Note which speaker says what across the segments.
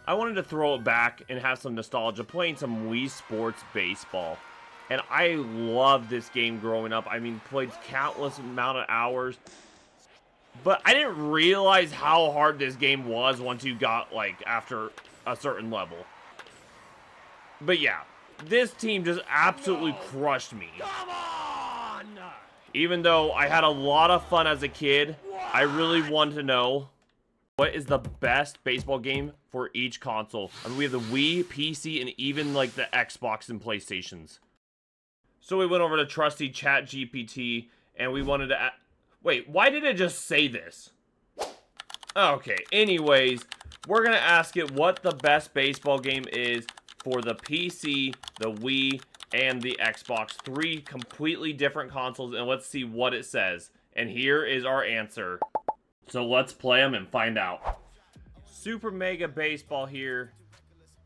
Speaker 1: I wanted to throw it back and have some nostalgia playing some Wii Sports Baseball. And I loved this game growing up. I mean, played countless amount of hours. But I didn't realize how hard this game was once you got, like, after a certain level. But yeah, this team just absolutely crushed me.
Speaker 2: Come on!
Speaker 1: Even though I had a lot of fun as a kid, I really wanted to know what is the best baseball game for each console. I mean, we have the Wii, PC, and even like the Xbox and PlayStations. So we went over to trusty Chat GPT, and we wanted to wait, why did it just say this? Okay, anyways, we're gonna ask it what the best baseball game is for the PC, the Wii, and the Xbox. 3 completely different consoles, and let's see what it says. And here is our answer. So let's play them and find out. Super Mega Baseball here.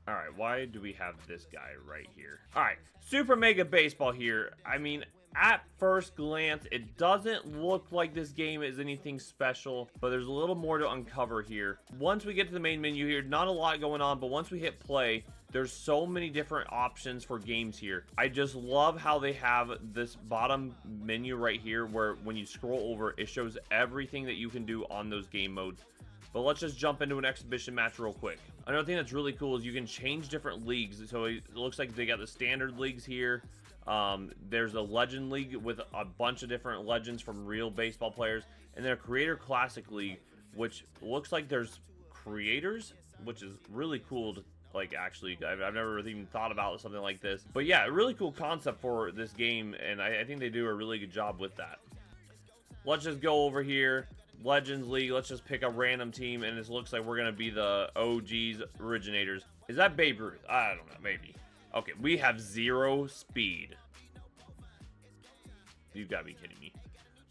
Speaker 1: Alright, why do we have this guy right here? Alright, Super Mega Baseball here. I mean, at first glance, it doesn't look like this game is anything special, but there's a little more to uncover here. Once we get to the main menu here, not a lot going on, but once we hit play, there's so many different options for games here. I just love how they have this bottom menu right here where when you scroll over, it shows everything that you can do on those game modes. But let's just jump into an exhibition match real quick. Another thing that's really cool is you can change different leagues. So it looks like they got the standard leagues here. There's a legend league with a bunch of different legends from real baseball players. And then a creator classic league, which looks like there's creators, which is really cool to like actually. I've never really even thought about something like this. But yeah, a really cool concept for this game. And I think they do a really good job with that. Let's just go over here. Legends League, let's just pick a random team, and it looks like we're going to be the OGs originators. Is that Babe Ruth? I don't know, maybe. Okay, we have 0 speed. You've got to be kidding me.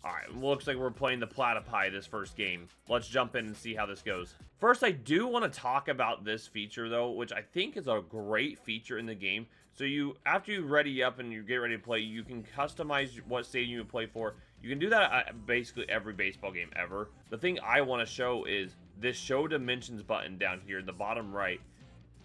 Speaker 1: Alright, looks like we're playing the Platypi this first game. Let's jump in and see how this goes. First, I do want to talk about this feature, though, which I think is a great feature in the game. So after you ready up and you get ready to play, you can customize what stadium you play for. You can do that at basically every baseball game ever. The thing I want to show is this Show Dimensions button down here in the bottom right.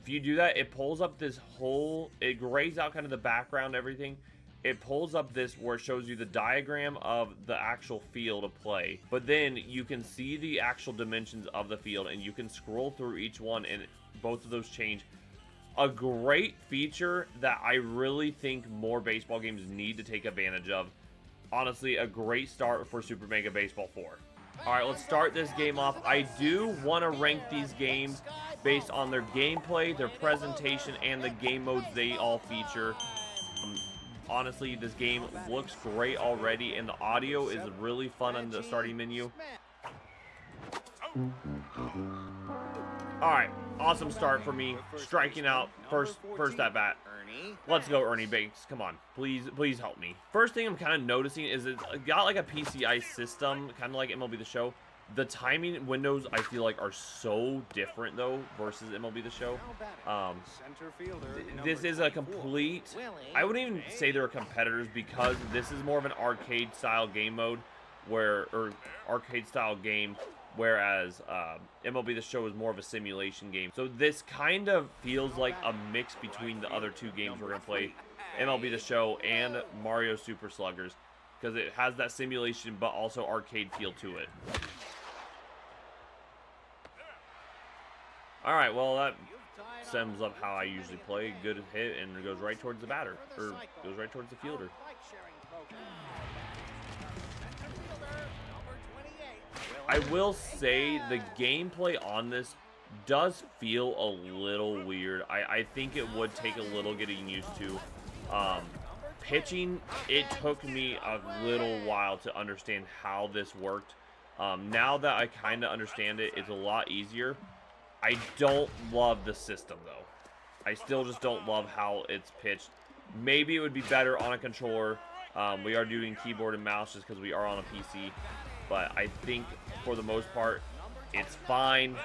Speaker 1: If you do that, it pulls up this whole, it grays out kind of the background, everything. It pulls up this where it shows you the diagram of the actual field of play. But then you can see the actual dimensions of the field, and you can scroll through each one, and both of those change. A great feature that I really think more baseball games need to take advantage of. Honestly, a great start for Super Mega Baseball 4. Alright, let's start this game off. I do want to rank these games based on their gameplay, their presentation, and the game modes they all feature. Honestly, this game looks great already, and the audio is really fun on the starting menu. Alright, awesome start for me. Striking out first at bat. Let's go, Ernie Banks. Come on. Please help me. First thing I'm kind of noticing is it's got like a PCI system, kind of like MLB The Show. The timing windows, I feel like, are so different, though, versus MLB The Show. This is a complete... I wouldn't even say they're competitors because this is more of an arcade-style game mode, or arcade-style game, whereas MLB The Show is more of a simulation game. So this kind of feels like a mix between the other two games we're going to play, MLB The Show and Mario Super Sluggers, because it has that simulation but also arcade feel to it. Alright, well, that sums up how I usually play. Good hit, and it goes right towards the batter, or goes right towards the fielder. I will say the gameplay on this does feel a little weird. I think it would take a little getting used to. Pitching, it took me a little while to understand how this worked. Now that I kind of understand it, it's a lot easier. I don't love the system, though. I still just don't love how it's pitched. Maybe it would be better on a controller. We are doing keyboard and mouse just because we are on a PC. But I think, for the most part, it's fine.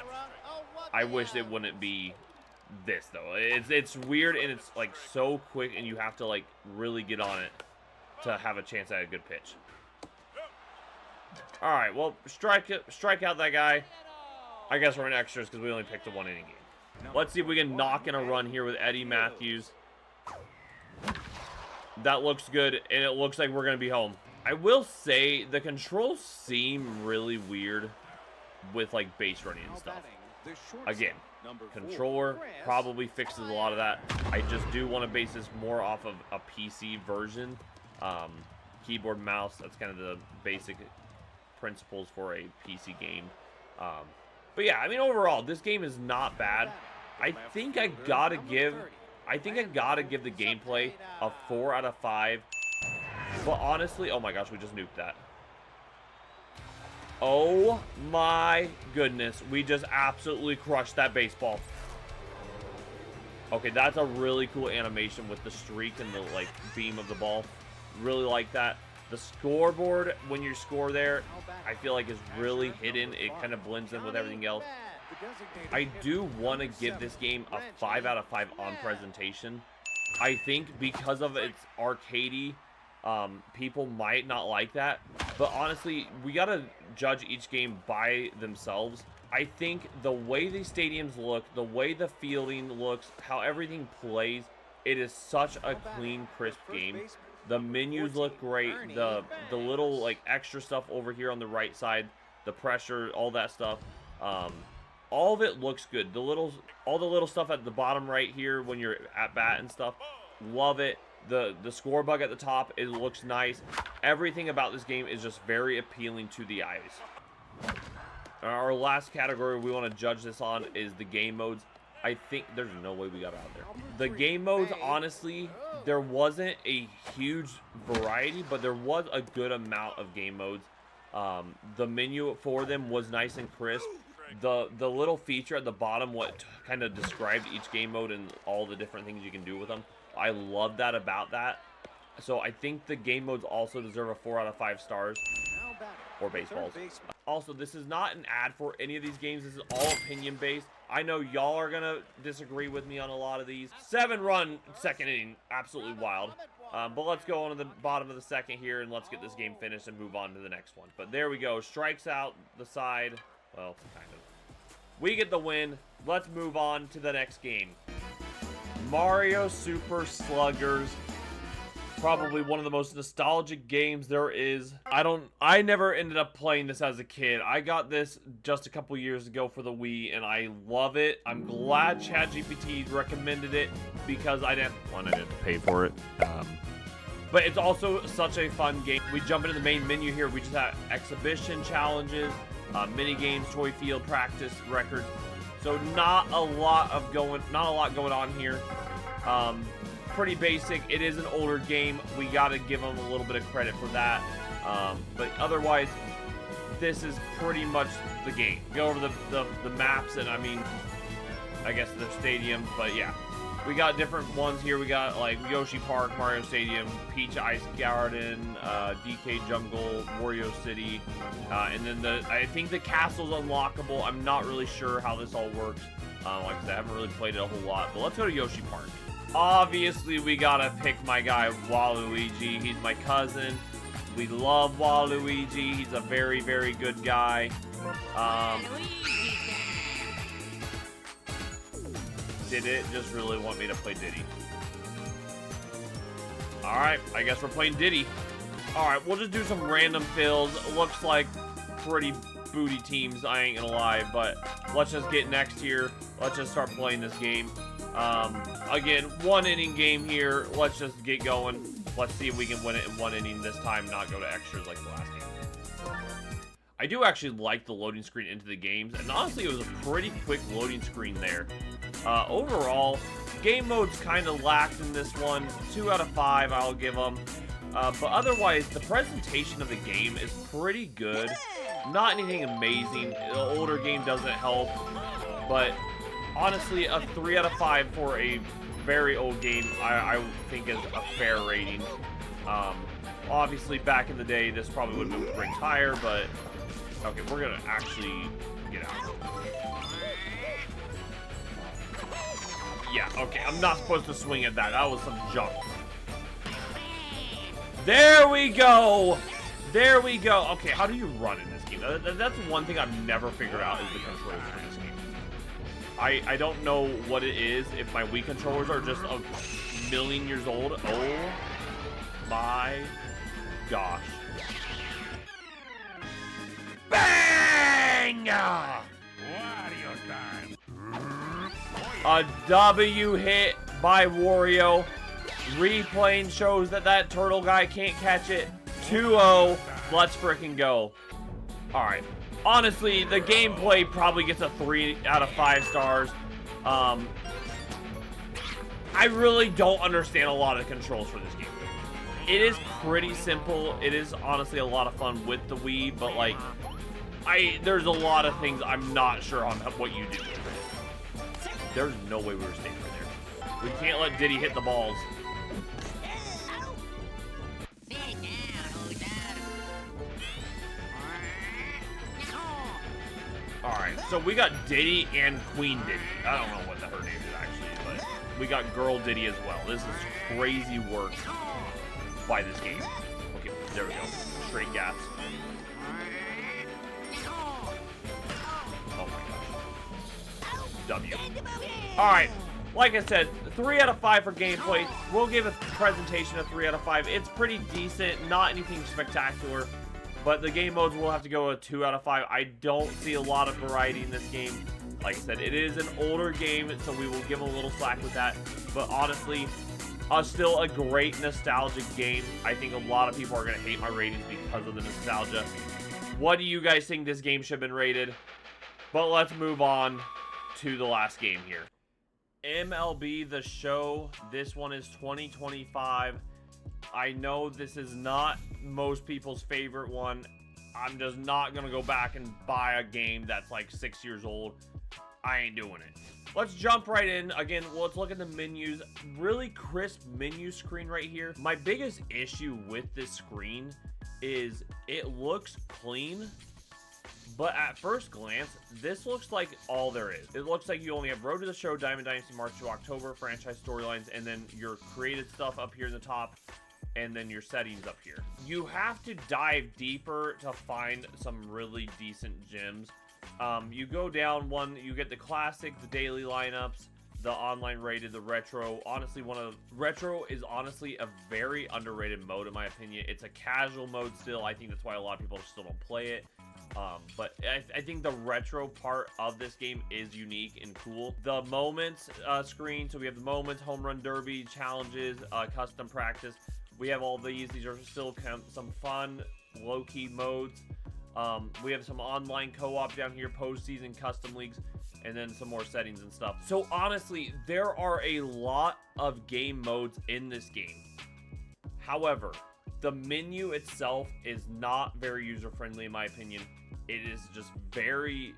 Speaker 1: I wish it wouldn't be this, though. It's weird, and it's, like, so quick, and you have to, like, really get on it to have a chance at a good pitch. Alright, well, strike out that guy. I guess we're in extras because we only picked a 1 inning game. Let's see if we can knock in a run here with Eddie Matthews. That looks good, and it looks like we're going to be home. I will say the controls seem really weird with like base running and stuff. Again, controller probably fixes a lot of that. I just do want to base this more off of a PC version. Keyboard, mouse, that's kind of the basic principles for a PC game. But yeah, I mean, overall, this game is not bad. I think I gotta give the gameplay a 4 out of 5. But honestly, oh my gosh, we just nuked that. Oh my goodness, we just absolutely crushed that baseball. Okay, that's a really cool animation with the streak and the like beam of the ball. Really like that. The scoreboard, when you score there, I feel like is really hidden. It kind of blends in with everything else. I do want to give this game a 5 out of 5 on presentation. I think because of its arcadey, people might not like that. But honestly, we got to judge each game by themselves. I think the way these stadiums look, the way the fielding looks, how everything plays, it is such a clean, crisp game. The menus look great. The little like extra stuff over here on the right side, the pressure, all that stuff. All of it looks good. All the little stuff at the bottom right here when you're at bat and stuff, love it. The score bug at the top, it looks nice. Everything about this game is just very appealing to the eyes. Our last category we want to judge this on is the game modes. I think there's no way we got out there. The game modes, honestly, there wasn't a huge variety, but there was a good amount of game modes. The menu for them was nice and crisp. The little feature at the bottom, what kind of described each game mode and all the different things you can do with them, I love that about that. So I think the game modes also deserve a 4 out of 5 stars. Or baseballs. Also, this is not an ad for any of these games. This is all opinion based. I know y'all are gonna disagree with me on a lot of these. 7-run second inning, absolutely wild. But let's go on to the bottom of the second here and let's get this game finished and move on to the next one. But there we go. Strikes out the side. Well, kind of. We get the win. Let's move on to the next game. Mario Super Sluggers. Probably one of the most nostalgic games there is. I never ended up playing this as a kid. I got this just a couple years ago for the Wii, and I love it. I'm glad Chat GPT recommended it because I didn't pay for it. But it's also such a fun game. We jump into the main menu here. We just have exhibition challenges, mini games, toy field, practice, records. So not a lot going on here. Pretty basic. It is an older game. We got to give them a little bit of credit for that. But otherwise, this is pretty much the game. Go over the maps, and I mean, I guess the stadium. But yeah, we got different ones here. We got like Yoshi Park, Mario Stadium, Peach Ice Garden, DK Jungle, Wario City, and then I think the castle's unlockable. I'm not really sure how this all works. Like I said, I haven't really played it a whole lot. But let's go to Yoshi Park. Obviously, we gotta pick my guy, Waluigi. He's my cousin. We love Waluigi. He's a very, very good guy. Did it just really want me to play Diddy? Alright, I guess we're playing Diddy. Alright, we'll just do some random fills. Looks like pretty booty teams, I ain't gonna lie. But let's just get next here. Let's just start playing this game. Again, 1 inning game here. Let's just get going. Let's see if we can win it in 1 inning this time, not go to extras like the last game. I do actually like the loading screen into the games, and honestly, it was a pretty quick loading screen there. Overall, game modes kind of lacked in this one. 2 out of 5, I'll give them. But otherwise, the presentation of the game is pretty good. Not anything amazing. The older game doesn't help, but honestly, a 3 out of 5 for a very old game, I think is a fair rating. Obviously, back in the day, this probably would have been ranked higher, but okay, we're gonna actually get out. Yeah, okay, I'm not supposed to swing at that. That was some junk. There we go! There we go. Okay, how do you run in this game? That's one thing I've never figured out is the controls for this game. I don't know what it is, if my Wii controllers are just a million years old. Oh my gosh. Bang!
Speaker 2: Wario time.
Speaker 1: A W hit by Wario. Replaying shows that that turtle guy can't catch it. 2-0. Let's freaking go. Alright. Honestly, the gameplay probably gets a 3 out of 5 stars. I really don't understand a lot of the controls for this game. It is pretty simple. It is honestly a lot of fun with the Wii, but like, there's a lot of things I'm not sure on what you do. There's no way we were staying right there. We can't let Diddy hit the balls. Alright, so we got Diddy and Queen Diddy. I don't know what her name is actually, but we got Girl Diddy as well. This is crazy work by this game. Okay, there we go. Straight gas. Oh my gosh. W. Alright, like I said, 3 out of 5 for gameplay. We'll give a presentation a 3 out of 5. It's pretty decent, not anything spectacular. But the game modes will have to go a 2 out of 5. I don't see a lot of variety in this game. Like I said, it is an older game, so we will give a little slack with that. But honestly, still a great nostalgic game. I think a lot of people are going to hate my ratings because of the nostalgia. What do you guys think this game should have been rated? But let's move on to the last game here. MLB The Show. This one is 2025. I know this is not most people's favorite one. I'm just not going to go back and buy a game that's like 6 years old. I ain't doing it. Let's jump right in. Again, let's look at the menus. Really crisp menu screen right here. My biggest issue with this screen is it looks clean, but at first glance, this looks like all there is. It looks like you only have Road to the Show, Diamond Dynasty, March to October, franchise storylines, and then your created stuff up here in the top, and then your settings up here. You have to dive deeper to find some really decent gems. You go down one, you get the classic, the daily lineups, the online rated, the retro. Honestly, retro is honestly a very underrated mode in my opinion. It's a casual mode still. I think that's why a lot of people still don't play it. But I think the retro part of this game is unique and cool. The moments screen, so we have the moments, home run derby, challenges, custom practice. We have all these. These are still some fun, low-key modes. We have some online co-op down here, postseason, custom leagues, and then some more settings and stuff. So honestly, there are a lot of game modes in this game. However, the menu itself is not very user-friendly in my opinion. It is just very,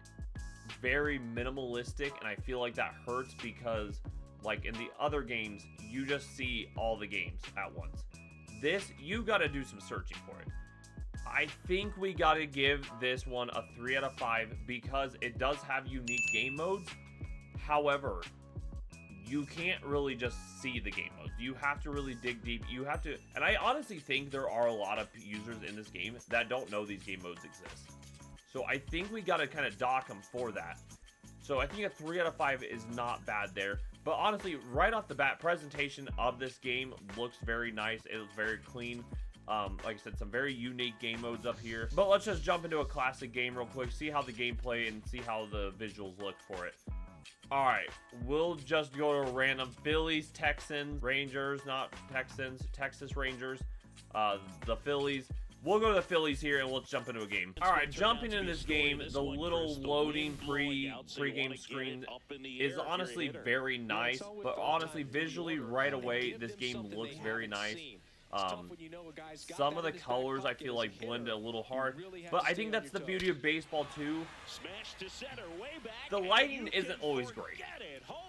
Speaker 1: very minimalistic, and I feel like that hurts because, like in the other games, you just see all the games at once. This, you got to do some searching for it. I think we got to give this one a 3 out of 5 because it does have unique game modes. However, you can't really just see the game modes. You have to really dig deep. You have to, and I honestly think there are a lot of users in this game that don't know these game modes exist. So I think we got to kind of dock them for that. So I think a 3 out of 5 is not bad there. But honestly, right off the bat, presentation of this game looks very nice. It looks very clean. Like I said, some very unique game modes up here. But let's just jump into a classic game real quick, see how the gameplay and see how the visuals look for it. Alright, we'll just go to random Phillies, Texans, Rangers, not Texans, Texas Rangers, the Phillies. We'll go to the Phillies here and let's jump into a game. Alright, jumping into this game, the little loading pre-game screen is honestly very nice, but honestly, visually right away, this game looks very nice. Some of the colors I feel like blend a little hard, but I think that's the beauty of baseball too. The lighting isn't always great.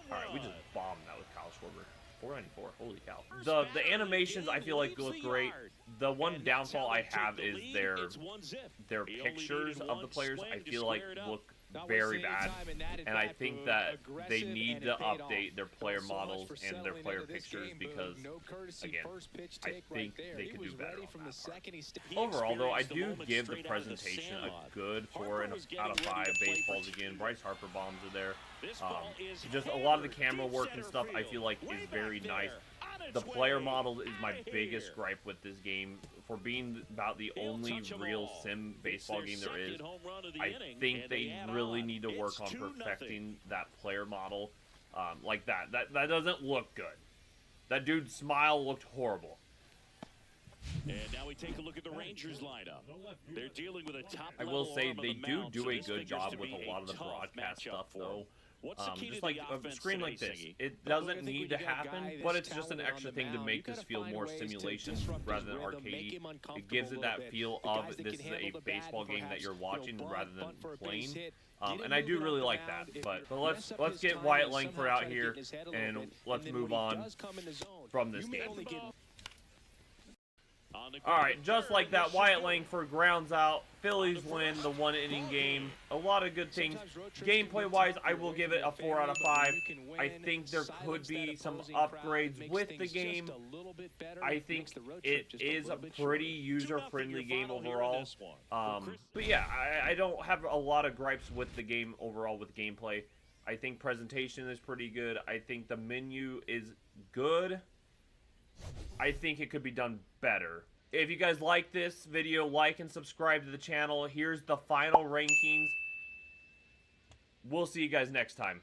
Speaker 1: Alright, we just bombed that with Kyle Schwarber. 494, holy cow. The animations I feel like look great. The one downfall I have is their pictures of the players I feel like look very bad, and I think that they need to update their player models and their player pictures because, again, I think they could do better on that part. Overall, though, I do give the presentation a good 4 out of 5 baseballs again. Bryce Harper bombs are there. Just a lot of the camera work and stuff I feel like is very nice. The player model is my biggest gripe with this game. For being about the only real sim baseball game there is, I think they really need to work on perfecting that player model. Like that doesn't look good. That dude's smile looked horrible.
Speaker 3: And now we take a look at the Rangers lineup. They're dealing with a top.
Speaker 1: I will say they do a good job with a lot of the broadcast stuff, though. Just like a screen like this, it doesn't need to happen, but it's just an extra thing to make this feel more simulation rather than arcade. It gives it that feel of this is a baseball game that you're watching rather than playing. And I do really like that. But let's get Wyatt Langford out here and let's move on from this game. Alright, just like that, Wyatt Langford grounds out. Phillies win the 1-inning game. A lot of good things. Gameplay-wise, I will give it a 4 out of 5. I think there could be some upgrades with the game. I think it is a pretty user-friendly game overall. But yeah, I don't have a lot of gripes with the game overall with gameplay. I think presentation is pretty good. I think the menu is good. I think it could be done better. If you guys like this video, like and subscribe to the channel. Here's the final rankings. We'll see you guys next time.